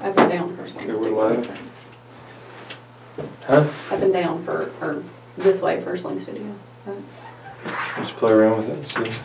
I've been down for some Okay, we're studio. live. Huh? I've been down for, or this way for Sling Studio. Let's play around with it and see.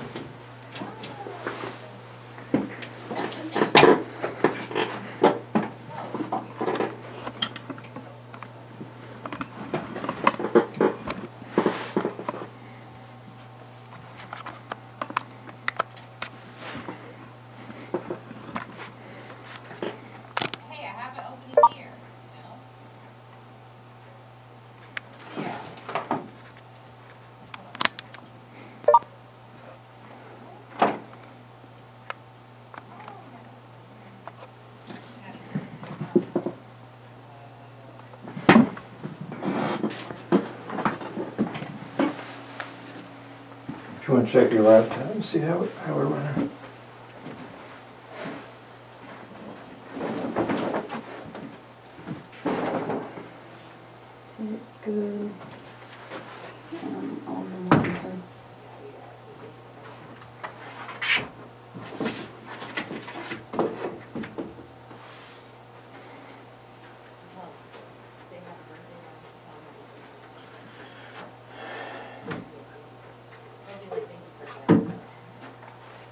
If you want to check your laptop and see how we're running. See, it's good. On the monitor.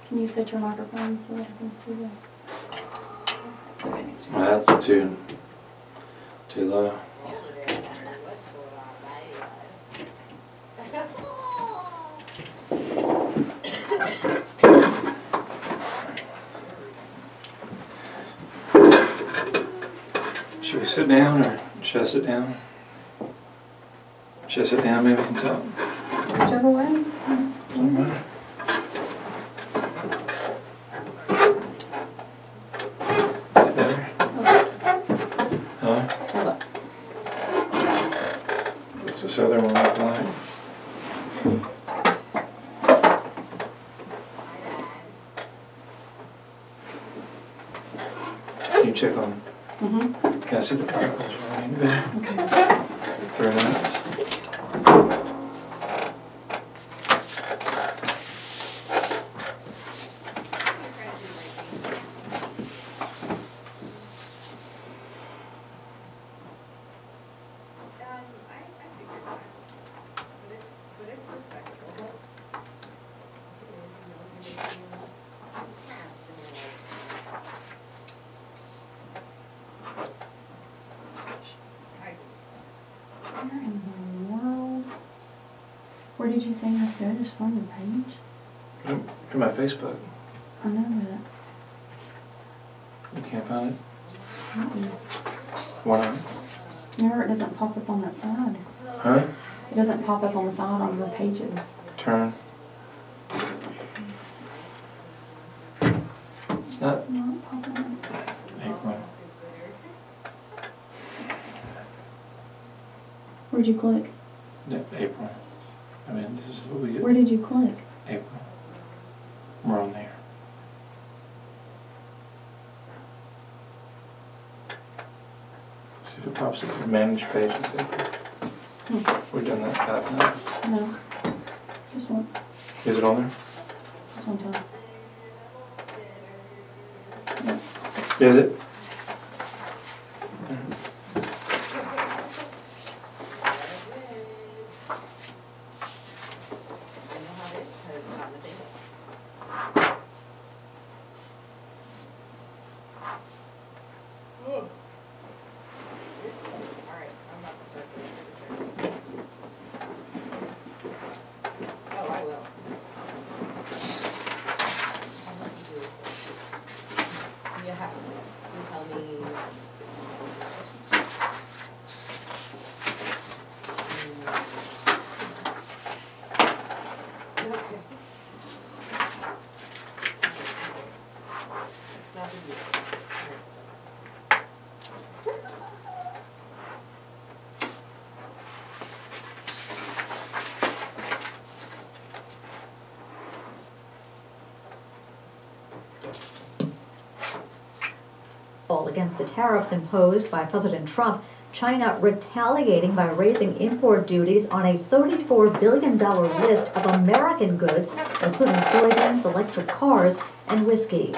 Can you set your microphone so I can see that? Okay, it's Well, that's too low. Should we sit down or should I sit down? Should I sit down maybe and talk? whichever way. Doesn't matter. Is that better? Huh? Hold up. What's this other one look like? Can you check on? Can I see the particles running a bit? Okay. Through that. Where in the world? Where did you say you have to go to find your page? Come to my Facebook. I know You can't find it? that. Why not? Remember, it doesn't pop up on that side. Huh? It doesn't pop up on the side on your pages. Turn. It's not Not popping up. April. Where'd you click? No, April. I mean, this is what we get. Where did you click? April. We're on there. See if it pops up in manage pages. We've done that 5 times. No. Just once. Is it on there? Just one time. Is it? Against the tariffs imposed by President Trump, China retaliating by raising import duties on a $34 billion list of American goods, including soybeans, electric cars, and whiskey.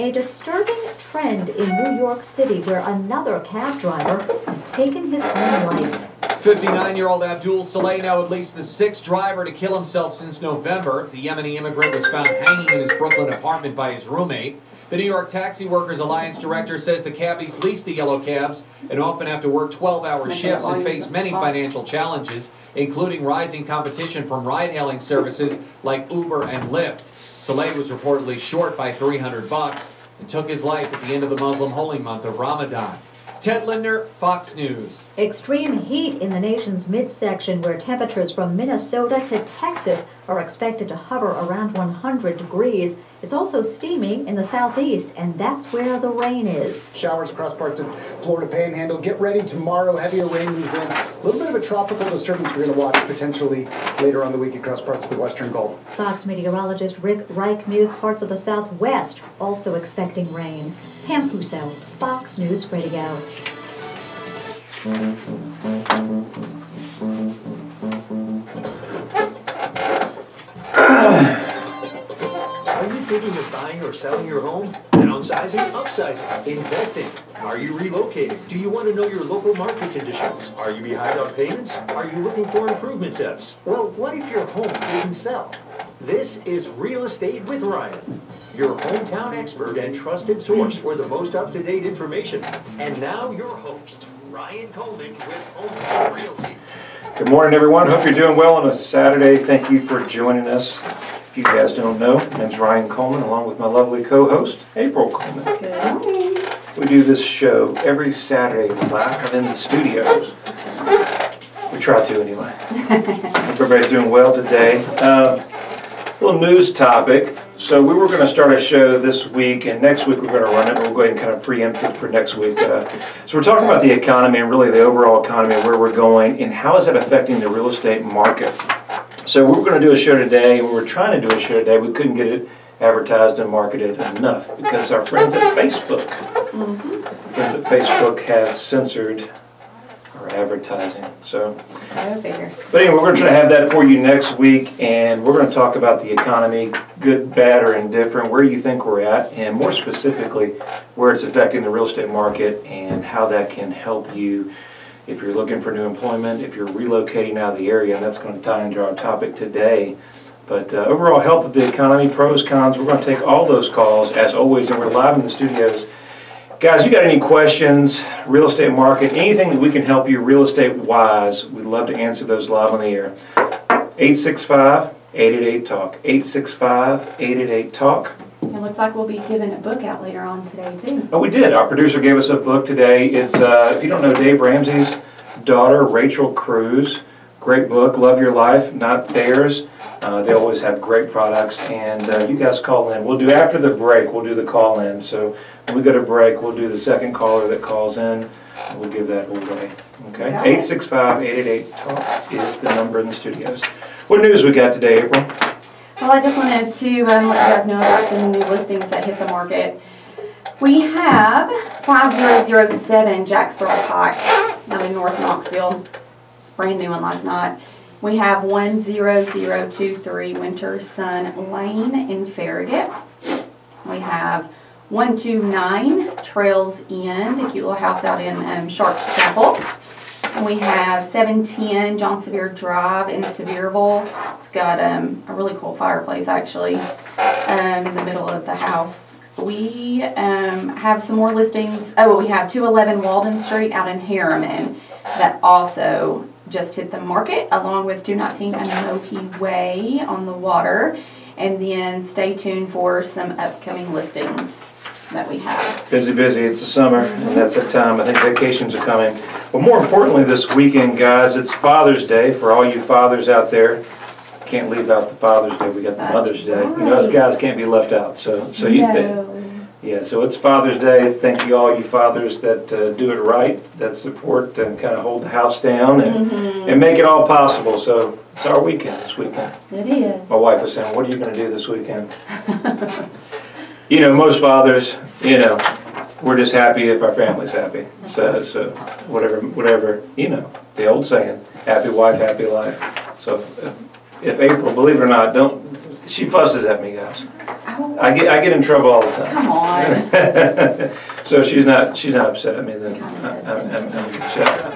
A disturbing trend in New York City where another cab driver has taken his own life. 59-year-old Abdul Saleh, now at least the sixth driver to kill himself since November. The Yemeni immigrant was found hanging in his Brooklyn apartment by his roommate. The New York Taxi Workers Alliance director says the cabbies lease the yellow cabs and often have to work 12-hour shifts and face many financial challenges, including rising competition from ride-hailing services like Uber and Lyft. Saleh was reportedly short by $300 and took his life at the end of the Muslim holy month of Ramadan. Ted Linder, Fox News. Extreme heat in the nation's midsection where temperatures from Minnesota to Texas are expected to hover around 100 degrees. It's also steaming in the southeast, and that's where the rain is. Showers across parts of Florida Panhandle. Get ready tomorrow. Heavier rain moves in. A little bit of a tropical disturbance we're going to watch potentially later on the week across parts of the western Gulf. Fox meteorologist Rick Reichmuth, parts of the southwest also expecting rain. Pam Fuso, Fox News Radio. Are you thinking of buying or selling your home? Downsizing? Upsizing? Investing? Are you relocating? Do you want to know your local market conditions? Are you behind on payments? Are you looking for improvement tips? Well, what if your home didn't sell? This is Real Estate with Ryan, your hometown expert and trusted source for the most up-to-date information. And now your host, Ryan Coleman with Hometown Realty. Good morning, everyone. Hope you're doing well on a Saturday. Thank you for joining us. If you guys don't know, my name's Ryan Coleman, along with my lovely co-host, April Coleman. Good morning. We do this show every Saturday live in the studios. We try to anyway. Hope everybody's doing well today. Little news topic. So we were going to start a show this week, and next week we're going to run it, but we'll go ahead and kind of preempt it for next week. So we're talking about the economy and really the overall economy, where we're going, and how is that affecting the real estate market. So we were going to do a show today, and we were trying to do a show today. We couldn't get it advertised and marketed enough because our friends at Facebook, have censored our advertising. So, Go figure. but anyway, we're going to try to have that for you next week, and we're going to talk about the economy, good, bad, or indifferent, where you think we're at, and more specifically, where it's affecting the real estate market and how that can help you if you're looking for new employment, if you're relocating out of the area, and that's going to tie into our topic today. But overall health of the economy, pros, cons, we're going to take all those calls, as always, and we're live in the studios. Guys, you got any questions, real estate market, anything that we can help you real estate-wise, we'd love to answer those live on the air. 865-888-TALK, 865-888-TALK. It looks like we'll be giving a book out later on today, too. Oh, we did. Our producer gave us a book today. It's, if you don't know Dave Ramsey's daughter, Rachel Cruz. Great book, Love Your Life, Not Theirs. They always have great products, and you guys call in. We'll do, after the break, we'll do the call in. So when we go to break, we'll do the second caller that calls in, and we'll give that away. Okay? 865-888-TALK is the number in the studios. What news we got today, April? Well, I just wanted to let you guys know about some new listings that hit the market. We have 5007 Jacksboro Pike out in North Knoxville. Brand new one last night. We have 10023 Winter Sun Lane in Farragut. We have 129 Trails End, a cute little house out in Sharps Chapel. And we have 710 John Sevier Drive in Sevierville. It's got a really cool fireplace, actually, in the middle of the house. We have some more listings. Oh, we have 211 Walden Street out in Harriman that also just hit the market, along with 219 Anoki Way on the water. And then stay tuned for some upcoming listings that we have. Busy, busy. It's the summer, and that's the time. I think vacations are coming. But more importantly, this weekend, guys, it's Father's Day for all you fathers out there. Can't leave out the Father's Day. We got the Mother's Day. Right. You know, us guys can't be left out. So yeah. So it's Father's Day. Thank you all you fathers that do it right, that support and kind of hold the house down and make it all possible. So it's our weekend this weekend. It is. My wife was saying, "What are you going to do this weekend?" You know, most fathers, you know, we're just happy if our family's happy. So whatever, you know, the old saying, happy wife, happy life. So if April, believe it or not, she fusses at me, guys. Oh, I get in trouble all the time. Come on. So she's not upset at me then.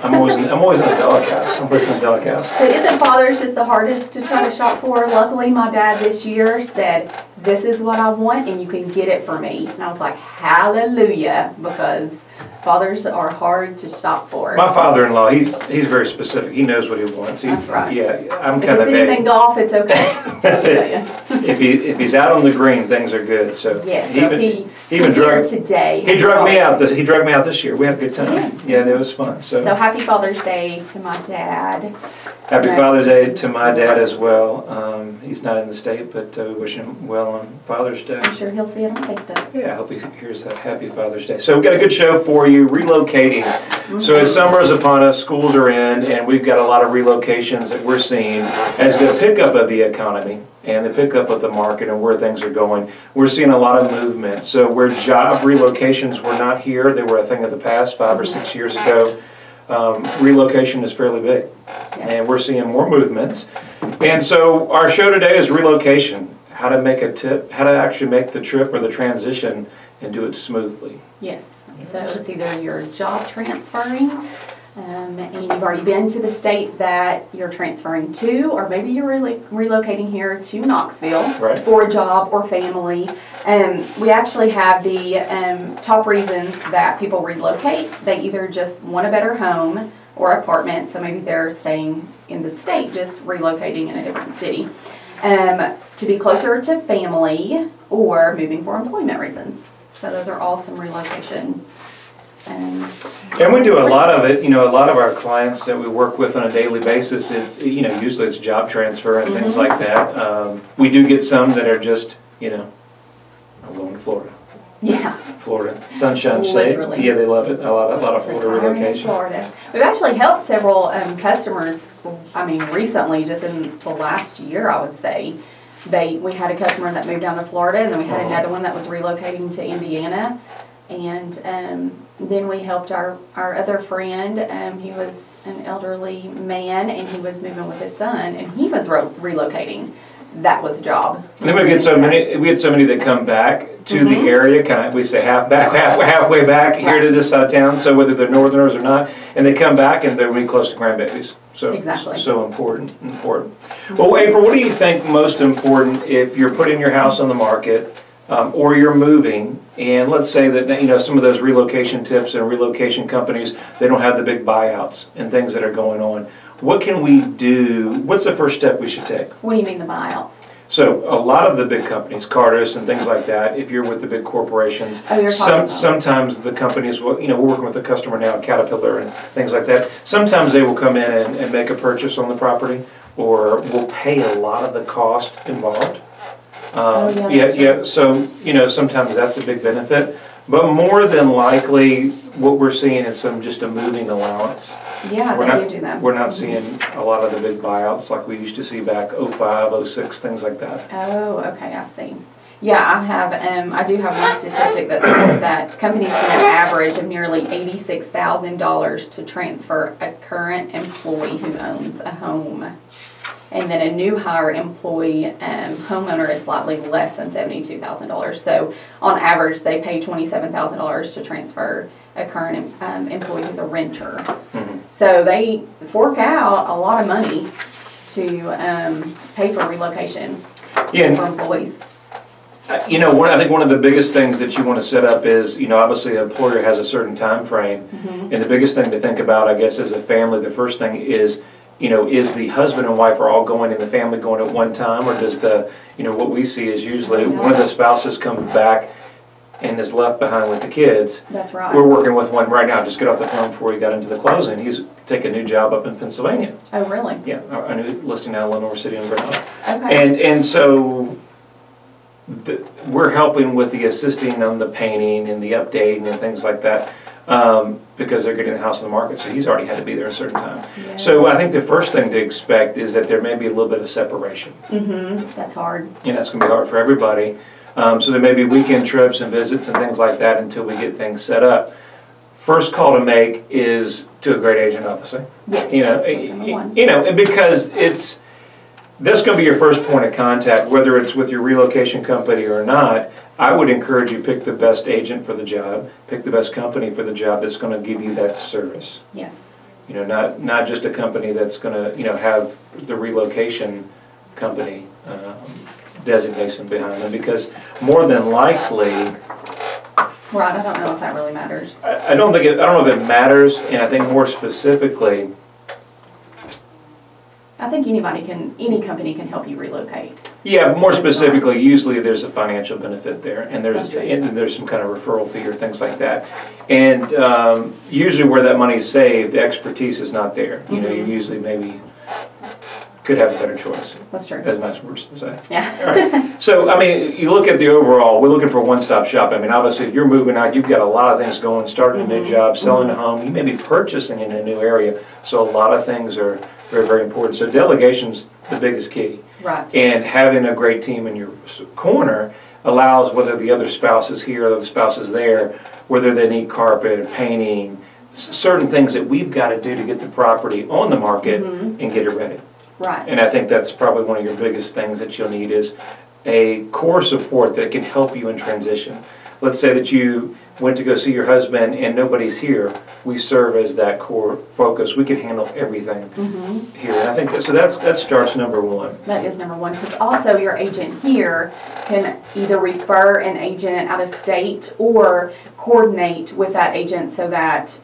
I'm always in the doghouse. I'm always in the doghouse. So isn't Father's just the hardest to try to shop for? Luckily, my dad this year said, "This is what I want, and you can get it for me." And I was like, "Hallelujah!" Because fathers are hard to shop for. My father-in-law, he's very specific. He knows what he wants. That's right. Yeah, I'm If kind it's of anything golf, it's okay. I'll tell you. if he's out on the green, things are good. So Yes, he so even he even here drug today. he drugged me out. He drugged me out this year. We had a good time. Yeah, it was fun. So happy Father's Day to my dad. Happy Right. Father's Day to my dad as well. He's not in the state, but we wish him well on Father's Day. I'm sure he'll see it on Facebook. Yeah, I hope he hears that. Happy Father's Day. So we've got a good show for you, relocating. So as summer is upon us, schools are in, and we've got a lot of relocations that we're seeing as the pickup of the economy and the pickup of the market and where things are going. We're seeing a lot of movement. So where job relocations were not here, they were a thing of the past 5 or 6 years ago. Relocation is fairly big, and we're seeing more movements. And so our show today is relocation, how to actually make the trip or the transition and do it smoothly. Yes, so it's either you're job transferring, and you've already been to the state that you're transferring to, or maybe you're relocating here to Knoxville for a job or family. We actually have the top reasons that people relocate. They either just want a better home or apartment, so maybe they're staying in the state, just relocating in a different city. To be closer to family, or moving for employment reasons. So those are all some relocation. And we do a lot of it. You know, a lot of our clients that we work with on a daily basis is, you know, usually it's job transfer and things like that. We do get some that are just, you know, I'm going to Florida. Yeah. Florida, Sunshine State. Yeah, they love it. A lot of Florida relocation. Florida. We've actually helped several customers. I mean, recently, just in the last year, I would say, we had a customer that moved down to Florida, and then we had another one that was relocating to Indiana, and then we helped our other friend. He was an elderly man, and he was moving with his son, and he was relocating. That was a job. And then we get so many that come back to the area, kind of, we say halfway back here to this side of town. So whether they're Northerners or not, and they come back and they're really close to grandbabies. So exactly. So important. Well, April, what do you think most important if you're putting your house on the market, or you're moving, and let's say that, you know, some of those relocation tips and relocation companies, they don't have the big buyouts and things that are going on. What can we do? What's the first step we should take? What do you mean the buyouts? So a lot of the big companies, Cartus and things like that, if you're with the big corporations, sometimes the companies will, you know, we're working with a customer now, Caterpillar and things like that. Sometimes they will come in and make a purchase on the property, or will pay a lot of the cost involved. So, you know, sometimes that's a big benefit. But more than likely, what we're seeing is just a moving allowance. Yeah, they do that. We're not seeing a lot of the big buyouts like we used to see back 05, 06, things like that. Oh, okay, I see. Yeah, I do have one statistic that says that companies spend an average of nearly $86,000 to transfer a current employee who owns a home. And then a new hire employee homeowner is slightly less than $72,000. So on average, they pay $27,000 to transfer a current employee who's a renter. So they fork out a lot of money to pay for relocation for employees. You know, I think one of the biggest things that you want to set up is, you know, obviously an employer has a certain time frame. And the biggest thing to think about, I guess, as a family, the first thing is, you know, is the husband and wife are all going in the family going at one time, or does the, you know, what we see is usually one of the spouses comes back and is left behind with the kids. That's right. We're working with one right now, just got off the phone before he got into the closing. He's taking a new job up in Pennsylvania. Oh, really? Yeah, a new listing out of Lenore City and Vermont. Okay. And so we're helping with the assisting on the painting and the updating and things like that. Because they're getting the house on the market, so he's already had to be there a certain time. Yeah. So I think the first thing to expect is that there may be a little bit of separation. That's hard. And that's going to be hard for everybody. So there may be weekend trips and visits and things like that until we get things set up. First call to make is to a great agent, obviously. Yes. You know, that's number one. You know, because That's going to be your first point of contact, whether it's with your relocation company or not. I would encourage you pick the best agent for the job, pick the best company for the job that's going to give you that service. Yes. You know, not just a company that's going to, you know, have the relocation company designation behind them, because more than likely, Right, I don't know if that really matters. I don't know if it matters, and I think more specifically, I think any company can help you relocate. yeah, more specifically, usually there's a financial benefit there, and That's right. there's some kind of referral fee or things like that. And usually where that money is saved, the expertise is not there. You know, you usually maybe could have a better choice. That's true. That's nice words to say. Yeah. All right. So, I mean, you look at the overall, we're looking for a one-stop shop. I mean, obviously, if you're moving out, you've got a lot of things going, starting a new job, selling a home, you may be purchasing in a new area. So a lot of things are very, very important. So delegation's the biggest key. Right. And having a great team in your corner allows, whether the other spouse is here or the spouse is there, whether they need carpet, painting, certain things that we've got to do to get the property on the market and get it ready. Right. And I think that's probably one of your biggest things that you'll need is a core support that can help you in transition. Let's say that you went to go see your husband and nobody's here. We serve as that core focus. We can handle everything here. And I think that starts number one. That is number one, because also your agent here can either refer an agent out of state or coordinate with that agent so that,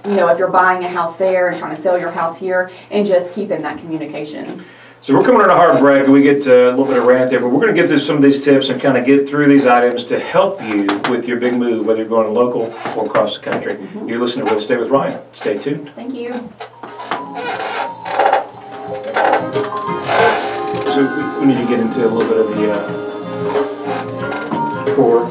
you know, if you're buying a house there and trying to sell your house here, and just keeping that communication. So we're coming on a hard break, and we get a little bit of rant there, but we're going to get through some of these tips and kind of get through these items to help you with your big move, whether you're going local or across the country. You're listening to Real Estate with Ryan. Stay tuned. Thank you. So we need to get into a little bit of the core.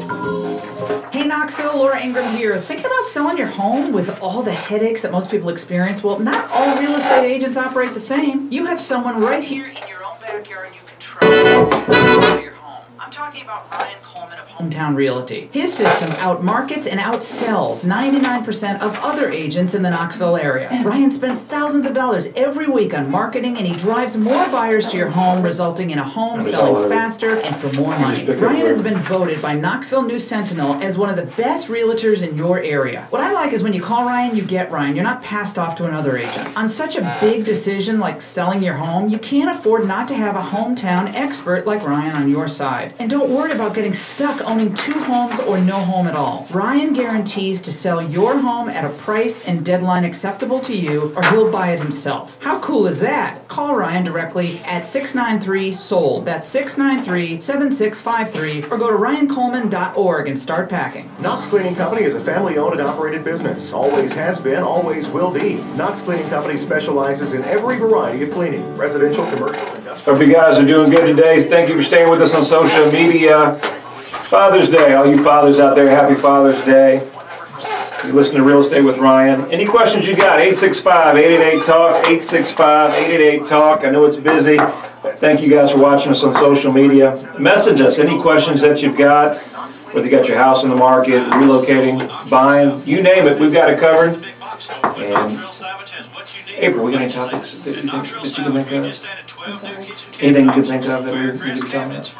Hey Knoxville, Laura Ingram here. Thinking about selling your home with all the headaches that most people experience? Well, not all real estate agents operate the same. You have someone right here in your own backyard you can trust to sell your home. I'm talking about Ryan Coleman of Hometown Realty. His system outmarkets and outsells 99% of other agents in the Knoxville area. Ryan spends thousands of dollars every week on marketing, and he drives more buyers to your home, resulting in a home selling faster and for more money. Ryan has been voted by Knoxville News Sentinel as one of the best realtors in your area. What I like is when you call Ryan, you get Ryan. You're not passed off to another agent. On such a big decision like selling your home, you can't afford not to have a hometown expert like Ryan on your side. And don't worry about getting stuck owning 2 homes or no home at all. Ryan guarantees to sell your home at a price and deadline acceptable to you, or he'll buy it himself. How cool is that? Call Ryan directly at 693-SOLD. That's 693-7653, or go to ryancoleman.org and start packing. Knox Cleaning Company is a family-owned and operated business. Always has been, always will be. Knox Cleaning Company specializes in every variety of cleaning. Residential, commercial, industrial. Hope you guys are doing good today. Thank you for staying with us on social media. Father's Day. All you fathers out there, happy Father's Day. You listen to Real Estate with Ryan. Any questions you got? 865-888-TALK, 865-888-TALK. I know it's busy. Thank you guys for watching us on social media. Message us any questions that you've got, whether you got your house in the market, relocating, buying, you name it, we've got it covered. And April, we got any topics that you think that you can think of? Anything you can think of that we need to be talking about?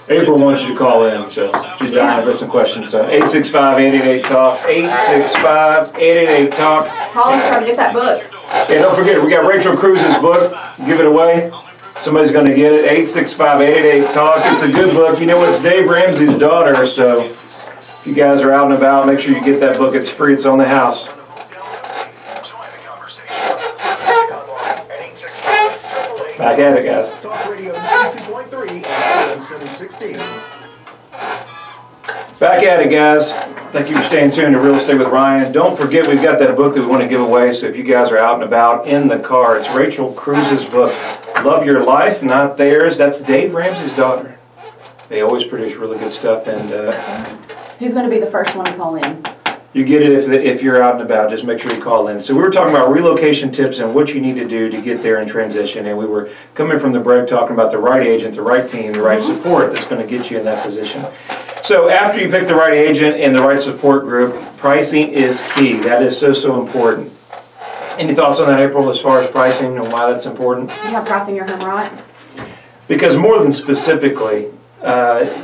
April wants you to call in, so she's dying for some questions. So 865-888-TALK, 865-888-TALK. Call us, try to get that book. Yeah, don't forget, we got Rachel Cruz's book. Give it away. Somebody's going to get it. 865-888-TALK. It's a good book. You know, it's Dave Ramsey's daughter, so if you guys are out and about, make sure you get that book. It's free. It's on the house. Back at it, guys. Talk Radio 92.3 and 716. Back at it, guys. Thank you for staying tuned to Real Estate with Ryan. Don't forget, we've got that book that we want to give away, so if you guys are out and about in the car, it's Rachel Cruz's book, Love Your Life, Not Theirs. That's Dave Ramsey's daughter. They always produce really good stuff. And Who's going to be the first one to call in? you get it if you're out and about. Just make sure you call in. So we were talking about relocation tips and what you need to do to get there in transition. And we were coming from the break talking about the right agent, the right team, the right support that's going to get you in that position. So after you pick the right agent and the right support group, pricing is key. That is so important. Any thoughts on that, April, as far as pricing and why that's important? You have pricing your home right? Because more than specifically,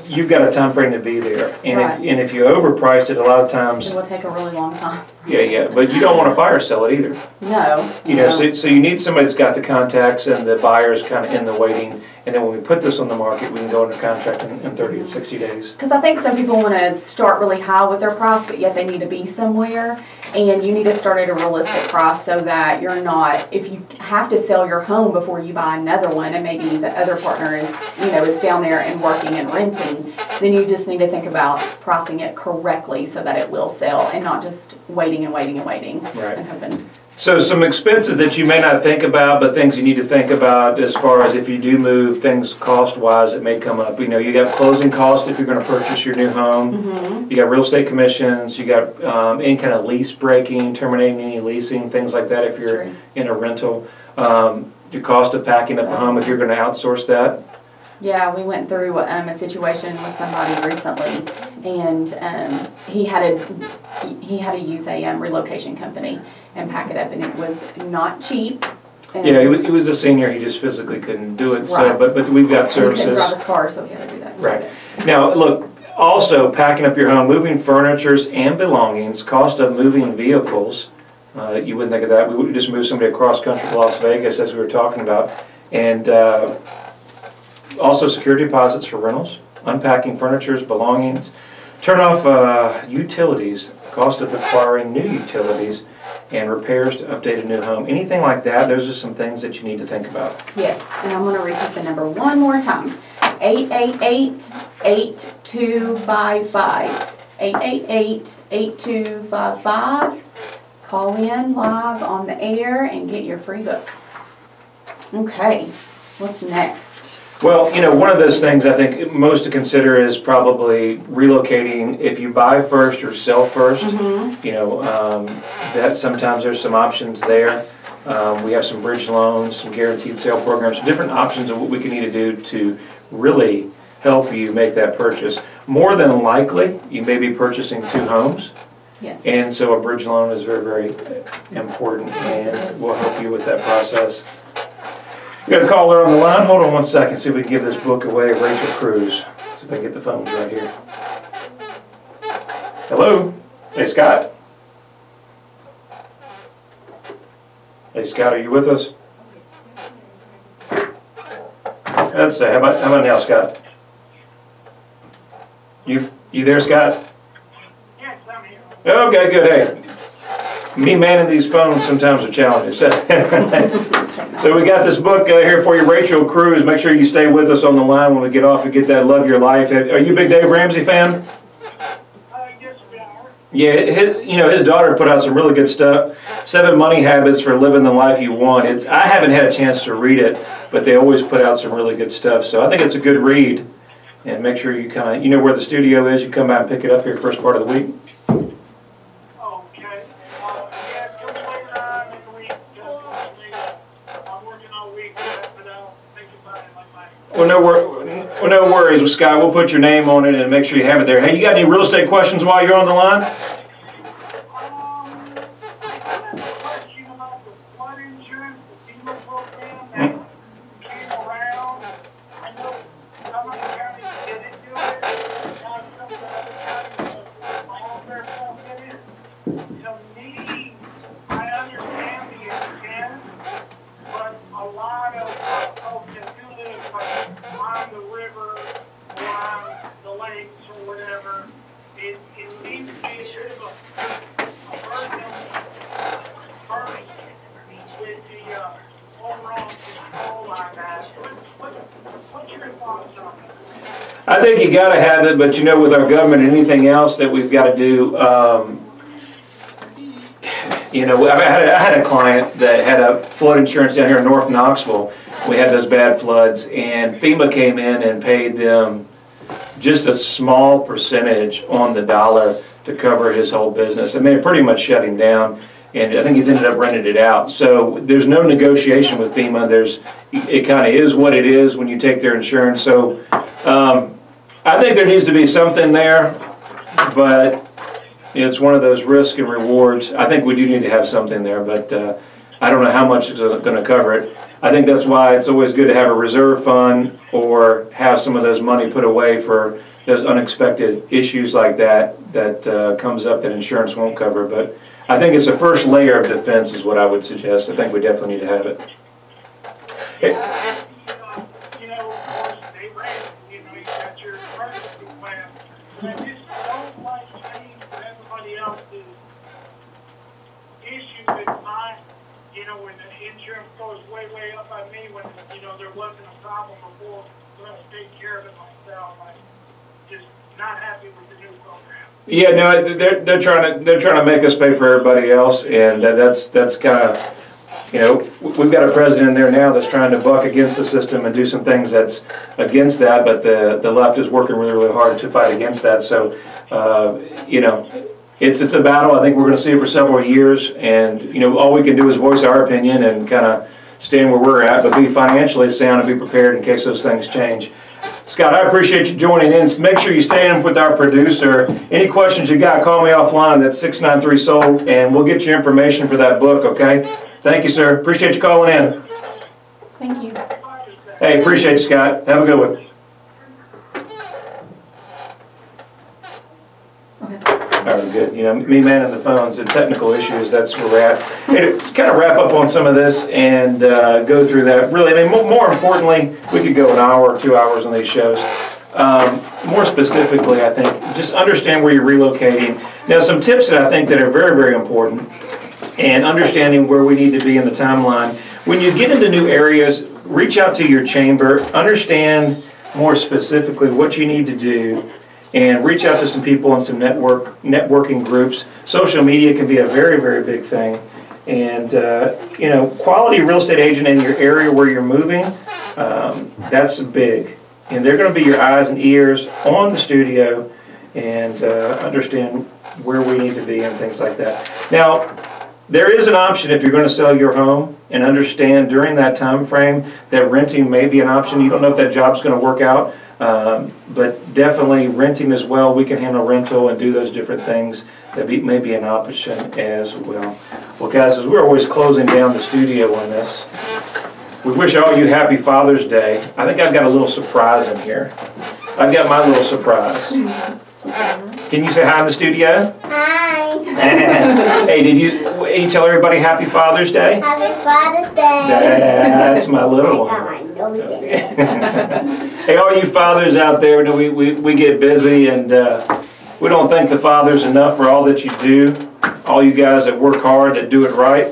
you've got a time frame to be there. And, Right. if you overpriced it, a lot of times, It will take a really long time. yeah, but you don't want to fire sell it either. No. You know, no. so you need somebody that's got the contacts and the buyers kind of in the waiting. And then when we put this on the market, we can go under contract in 30 to 60 days. Because I think some people want to start really high with their price, but yet they need to be somewhere. And you need to start at a realistic price so that you're not, if you have to sell your home before you buy another one, and maybe the other partner is, is down there and working and renting, then you just need to think about pricing it correctly so that it will sell and not just waiting and waiting and waiting Right. and hoping. So some expenses that you may not think about, but things you need to think about as far as if you do move, things cost-wise that may come up. You know, you got closing costs if you're going to purchase your new home. You got real estate commissions. You got any kind of lease breaking, terminating any leasing, things like that if That's you're true. in a rental. Your cost of packing up the home if you're going to outsource that. Yeah, we went through a situation with somebody recently, and he had to use a relocation company and pack it up, and it was not cheap. Yeah, he was a senior. He just physically couldn't do it. So, Right. but we've got He couldn't services. drive his car, so he had to do that. Right. Now, look, also packing up your home, moving furnitures and belongings, cost of moving vehicles. You wouldn't think of that. We would just move somebody across country to Las Vegas, as we were talking about. And also security deposits for rentals, unpacking furnitures, belongings, turn off utilities, cost of acquiring new utilities, and repairs to update a new home. Anything like that, those are some things that you need to think about. Yes, and I'm going to repeat the number one more time. 888-8255. 888-8255. Call in live on the air and get your free book. Okay, what's next? Well, one of those things I think most to consider is probably relocating. If you buy first or sell first, that sometimes there's some options there. We have some bridge loans, some guaranteed sale programs, some different options of what we can need to do to really help you make that purchase. More than likely, you may be purchasing two homes. Yes. And so a bridge loan is very, very important, Yes, it and is. will help you with that process. We got a caller on the line. Hold on one second. See if we can give this book away. Rachel Cruz. See if I can get the phones right here. Hello? Hey, Scott? Hey, Scott, are you with us? Let's say, how about now, Scott? You there, Scott? Yes, I'm here. Okay, good. Hey, me manning these phones sometimes are challenges. So we got this book here for you, Rachel Cruz. Make sure you stay with us on the line when we get off and get that Love Your Life. Are you a big Dave Ramsey fan? Yes, we are. Yeah, his daughter put out some really good stuff. 7 Money Habits for Living the Life You Want. I haven't had a chance to read it, but they always put out some really good stuff. So I think it's a good read. And make sure you kind of, where the studio is. You come by and pick it up here first part of the week. Okay. Yeah, come later on in the week. I'm working all week, but I'll think about it like my. Well, no worries, Scott. We'll put your name on it and make sure you have it there. Hey, you got any real estate questions while you're on the line? I have a question about the flood insurance, the FEMA program that came around. I know some of the counties get into it, now some of the other counties all their stuff in it. Me, I understand the intent, but a lot of folks that do live on the river or on the lakes or whatever, it needs to be a bit of a burden first with the overall control on that. What's your thoughts on that? I think you got to have it, but with our government and anything else that we've got to do, I had a client that had a flood insurance down here in North Knoxville. We had those bad floods, and FEMA came in and paid them just a small percentage on the dollar to cover his whole business. I mean, it pretty much shut him down, and I think he's ended up renting it out. So there's no negotiation with FEMA. It kind of is what it is when you take their insurance. So I think there needs to be something there, but it's one of those risk and rewards. I think we do need to have something there, but I don't know how much it's going to cover it. I think that's why it's always good to have a reserve fund or have some of those money put away for those unexpected issues like that comes up that insurance won't cover. But I think it's the first layer of defense is what I would suggest. I think we definitely need to have it. You know, of course, they ran, you know, you got your emergency plan. But I just don't like seeing everybody else's issues with mine, you know, when the insurance goes way, way up on me when, you know, there wasn't a problem before. So I take care of it myself. I'm just not happy with the new program. Yeah, no, they're trying to make us pay for everybody else, and that's kind of, you know, we've got a president there now that's trying to buck against the system and do some things that's against that, but the left is working really, really hard to fight against that. So, you know, it's a battle. I think we're going to see it for several years, and you know, all we can do is voice our opinion and kind of stand where we're at, but be financially sound and be prepared in case those things change. Scott, I appreciate you joining in. Make sure you stay in with our producer. Any questions you got, call me offline. That's 693-SOLD, and we'll get you information for that book, okay? Thank you, sir. Appreciate you calling in. Thank you. Hey, appreciate you, Scott. Have a good one. All right, good. You know, me manning the phones and technical issues, that's where we're at. Hey, to kind of wrap up on some of this and go through that. Really, I mean, more importantly, we could go an hour or 2 hours on these shows. More specifically, I think, just understand where you're relocating. Now, some tips that I think that are very, very important, and understanding where we need to be in the timeline. When you get into new areas, reach out to your chamber, understand more specifically what you need to do, and reach out to some people in some networking groups. Social media can be a very, very big thing. And, you know, quality real estate agent in your area where you're moving, that's big. And they're going to be your eyes and ears on the studio and understand where we need to be and things like that. Now, there is an option if you're going to sell your home, and understand during that time frame that renting may be an option. You don't know if that job's going to work out, but definitely renting as well. We can handle rental and do those different things. That may be an option as well. Well, guys, as we're always closing down the studio on this, we wish all you happy Father's Day. I think I've got a little surprise in here. I've got my little surprise. Can you say hi in the studio? Hi. Hey, did you tell everybody Happy Father's Day? Happy Father's Day. That's my little one. Hey, all you fathers out there, we get busy and we don't thank the fathers enough for all that you do. All you guys that work hard, that do it right.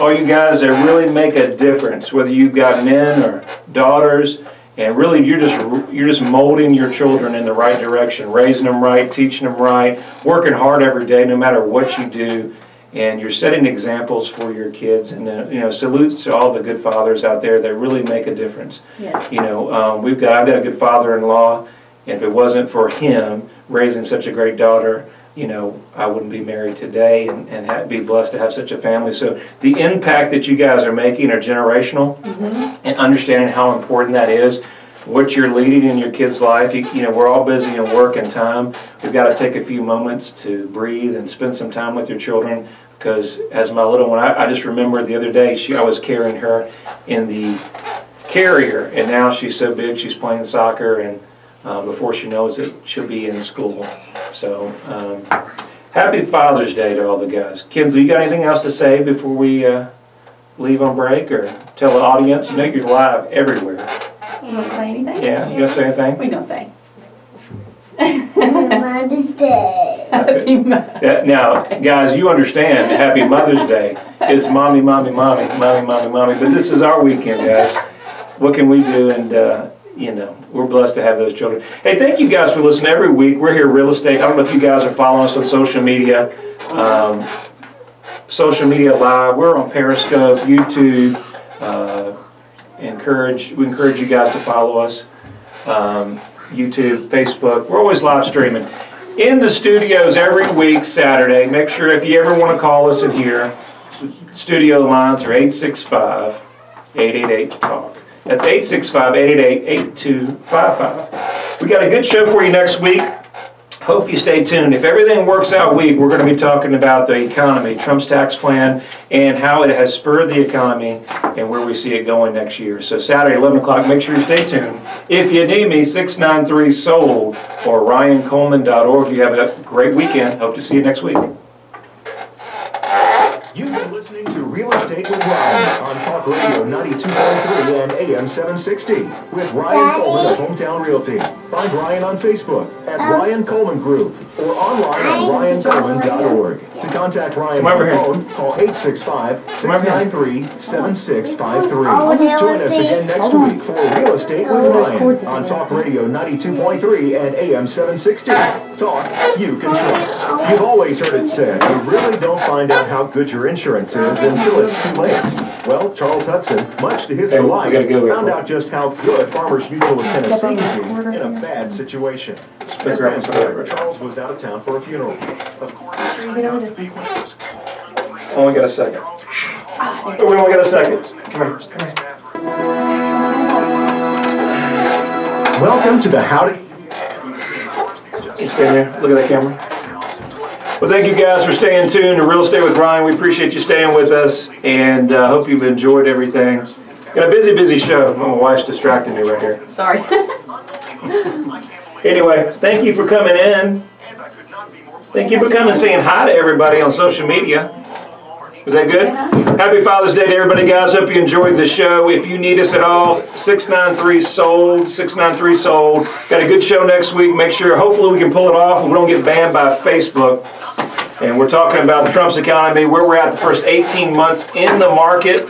All you guys that really make a difference, whether you've got men or daughters, and really you're just molding your children in the right direction, raising them right, teaching them right, working hard every day no matter what you do, and you're setting examples for your kids. And you know, salutes to all the good fathers out there that really make a difference. Yes. You know, I've got a good father-in-law, and if it wasn't for him raising such a great daughter, you know, I wouldn't be married today and be blessed to have such a family. So the impact that you guys are making are generational, and understanding how important that is, what you're leading in your kid's life. You know, we're all busy in work and time. We've got to take a few moments to breathe and spend some time with your children, because as my little one, I just remember the other day, I was carrying her in the carrier, and now she's so big, she's playing soccer, and before she knows it, she'll be in school. So, happy Father's Day to all the guys. Kinsley, you got anything else to say before we leave on break, or tell the audience? You know you're live everywhere. You want to say anything? Yeah, you gonna say anything? What are you going to say? Happy Mother's Day. Happy Mother's Yeah, now, guys, you understand, Happy Mother's Day. It's mommy, mommy, mommy, mommy, mommy, mommy. But this is our weekend, guys. What can we do? And, you know, we're blessed to have those children. Hey, thank you guys for listening every week. We're here, Real Estate. I don't know if you guys are following us on social media. Social media live. We're on Periscope, YouTube. We encourage you guys to follow us. YouTube, Facebook. We're always live streaming. In the studios every week, Saturday. Make sure if you ever want to call us in here, studio lines are 865-888-TALK. That's 865-888-8255. We got a good show for you next week. Hope you stay tuned. If everything works out we're going to be talking about the economy, Trump's tax plan, and how it has spurred the economy and where we see it going next year. So Saturday, 11 o'clock, make sure you stay tuned. If you need me, 693-SOLD or RyanColeman.org. You have a great weekend. Hope to see you next week. You've been listening to Real Estate with Ryan on Talk Radio 92.3 and AM 760 with Ryan Coleman of Hometown Realty. Find Ryan on Facebook at Ryan Coleman Group or online at ryancoleman.org. To contact Ryan by phone, call 865-693-7653. Join us again next week for Real Estate with Ryan on Talk Radio 92.3 and AM 760. Talk you can trust. You've always heard it said, you really don't find out how good your insurance is until it's too late. Well, Charles Hudson, much to his delight, found out just how good Farmers Mutual of Tennessee can be in a bad situation. This past year, Charles was out of town for a funeral. Of course, he turned out to be one of those Only got a second. We only got a second. Come here. Welcome to the Howdy. You stand there. Look at that camera. Well, thank you guys for staying tuned to Real Estate with Ryan. We appreciate you staying with us, and hope you've enjoyed everything. Got a busy show. My wife's distracting me right here. Sorry. Anyway, thank you for coming in. Thank you for coming and saying hi to everybody on social media. Was that good? Happy Father's Day to everybody, guys. Hope you enjoyed the show. If you need us at all, 693-SOLD, 693-SOLD. Got a good show next week. Make sure, hopefully we can pull it off and we don't get banned by Facebook. And we're talking about Trump's economy, where we're at the first 18 months in the market.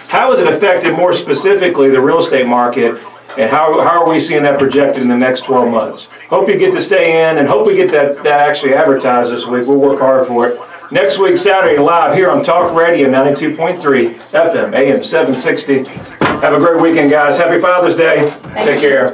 How has it affected, more specifically, the real estate market? And how are we seeing that projected in the next 12 months? Hope you get to stay in, and hope we get that actually advertised this week. We'll work hard for it. Next week, Saturday, live here on Talk Radio 92.3 FM, AM 760. Have a great weekend, guys. Happy Father's Day. Take care.